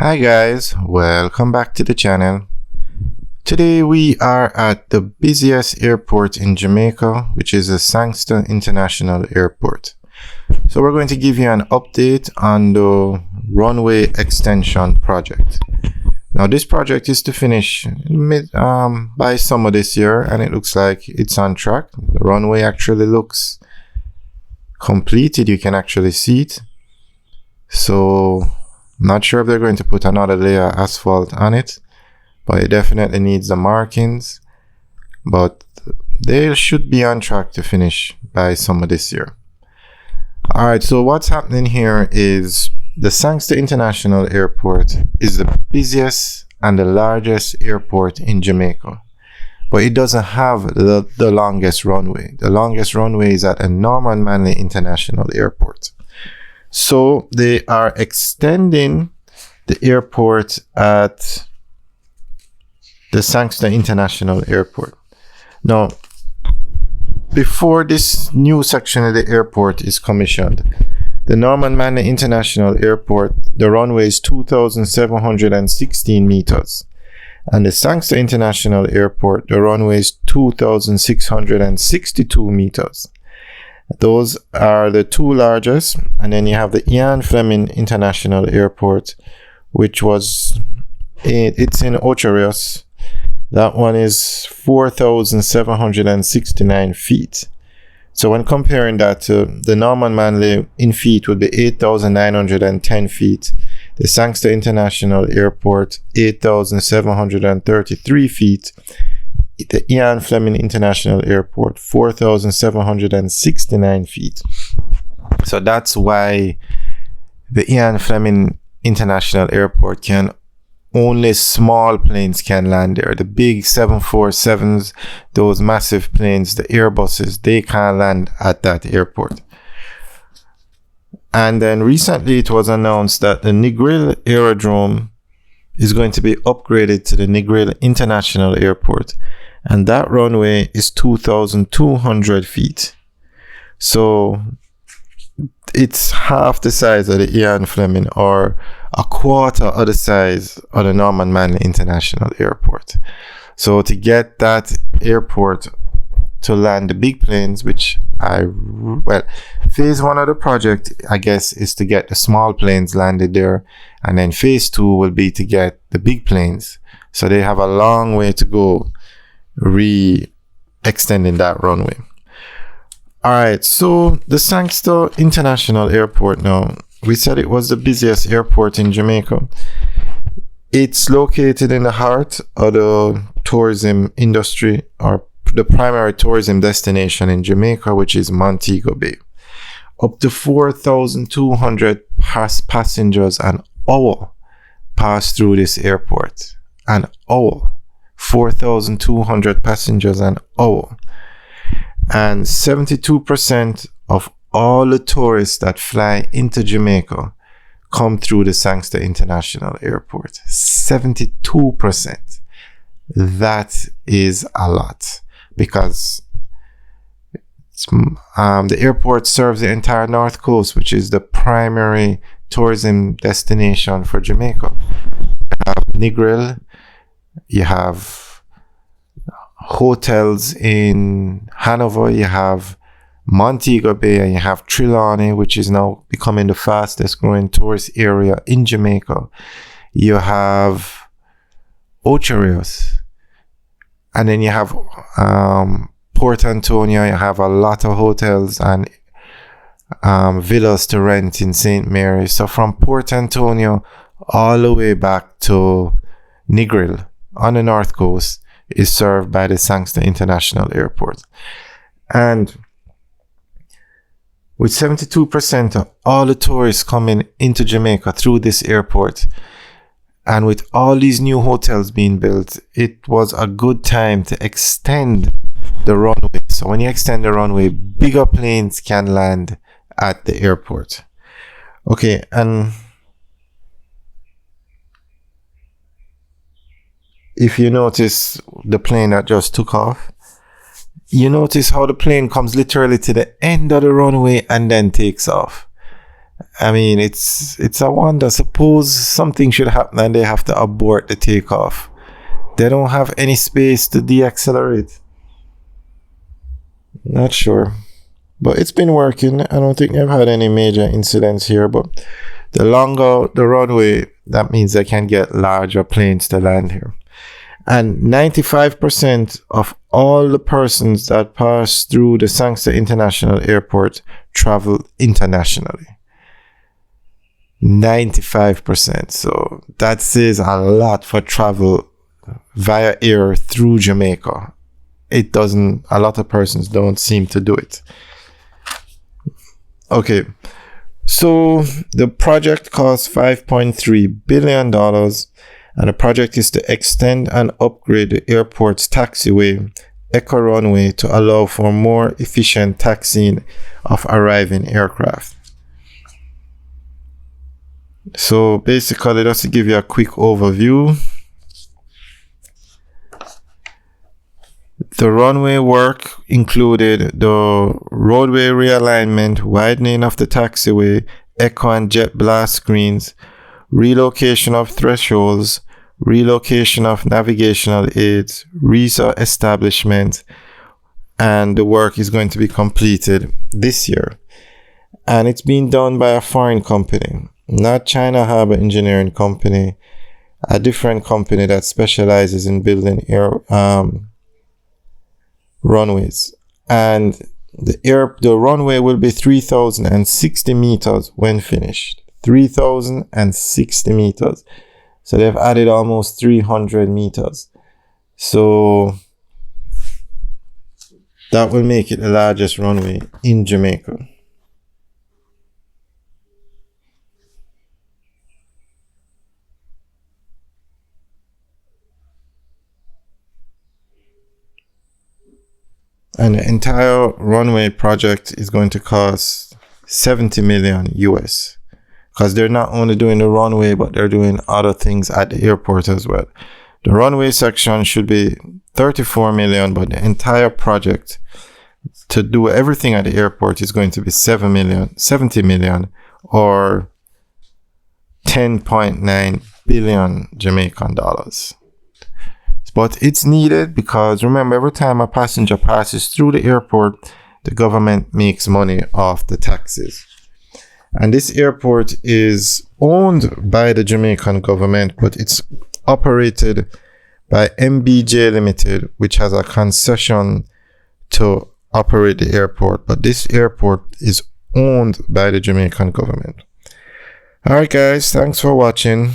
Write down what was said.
Hi guys, welcome back to the channel. Today we are at the busiest airport in Jamaica, which is the Sangster International Airport. So we're going to give you an update on the runway extension project. Now this project is to finish by summer this year, and it looks like it's on track. The runway actually looks completed. You can actually see it. So not sure if they're going to put another layer of asphalt on it, but it definitely needs the markings. But they should be on track to finish by summer this year. Alright, so what's happening here is the Sangster International Airport is the busiest and the largest airport in Jamaica. But it doesn't have the longest runway. The longest runway is at a Norman Manley International Airport. So they are extending the airport at the Sangster International Airport. Now, before this new section of the airport is commissioned, the Norman Manley International Airport, the runway is 2,716 meters. And the Sangster International Airport, the runway is 2,662 meters. Those are the two largest. And then you have the Ian Fleming International Airport, which it's in Ocherios. That one is 4,769 feet. So when comparing that to the Norman Manley in feet would be 8,910 feet. The Sangster International Airport, 8,733 feet. The Ian Fleming International Airport, 4,769 feet. So that's why the Ian Fleming International Airport only small planes can land there. The big 747s, those massive planes, the Airbuses, they can't land at that airport. And then recently it was announced that the Negril Aerodrome is going to be upgraded to the Negril International Airport. And that runway is 2,200 feet. So it's half the size of the Ian Fleming, or a quarter of the size of the Norman Manley International Airport. So to get that airport to land the big planes, phase one of the project, I guess, is to get the small planes landed there. And then phase two will be to get the big planes. So they have a long way to go extending that runway. Alright, so the Sangster International Airport now, we said it was the busiest airport in Jamaica. It's located in the heart of the tourism industry, or the primary tourism destination in Jamaica, which is Montego Bay. Up to 4,200 passengers an hour pass through this airport. An hour. 4,200 passengers an hour. And 72% of all the tourists that fly into Jamaica come through the Sangster International Airport. 72%. That is a lot, because the airport serves the entire North Coast, which is the primary tourism destination for Jamaica. You have Negril, you have hotels in Hanover, you have Montego Bay, and you have Trelawney, which is now becoming the fastest growing tourist area in Jamaica. You have Ocherios, and then you have Port Antonio. You have a lot of hotels and villas to rent in St. Mary. So from Port Antonio all the way back to Negril on the North Coast is served by the Sangster International Airport. And with 72% of all the tourists coming into Jamaica through this airport, and with all these new hotels being built, it was a good time to extend the runway. So when you extend the runway, bigger planes can land at the airport. Okay, and if you notice the plane that just took off, you notice how the plane comes literally to the end of the runway and then takes off. I mean, it's a wonder. Suppose something should happen and they have to abort the takeoff. They don't have any space to deaccelerate. Not sure. But it's been working. I don't think they've had any major incidents here. But the longer the runway, that means they can get larger planes to land here. And 95% of all the persons that pass through the Sangster International Airport travel internationally. 95%. So that says a lot for travel via air through Jamaica. It doesn't, a lot of persons don't seem to do it. Okay, so the project costs $5.3 billion, and the project is to extend and upgrade the airport's taxiway, Echo Runway, to allow for more efficient taxiing of arriving aircraft. So basically, just to give you a quick overview, the runway work included the roadway realignment, widening of the taxiway, echo and jet blast screens, relocation of thresholds, relocation of navigational aids, re-establishment, and the work is going to be completed this year. And it's being done by a foreign company, not China Harbour Engineering Company, a different company that specializes in building runways. And the runway will be 3,060 meters when finished. 3,060 meters. So they've added almost 300 meters. So that will make it the largest runway in Jamaica. And the entire runway project is going to cost 70 million US. Because they're not only doing the runway, but they're doing other things at the airport as well. The runway section should be 34 million, but the entire project to do everything at the airport is going to be 70 million, or 10.9 billion Jamaican dollars. But it's needed because remember, every time a passenger passes through the airport, the government makes money off the taxes. And this airport is owned by the Jamaican government, but it's operated by MBJ Limited, which has a concession to operate the airport. But this airport is owned by the Jamaican government. All right, guys, thanks for watching.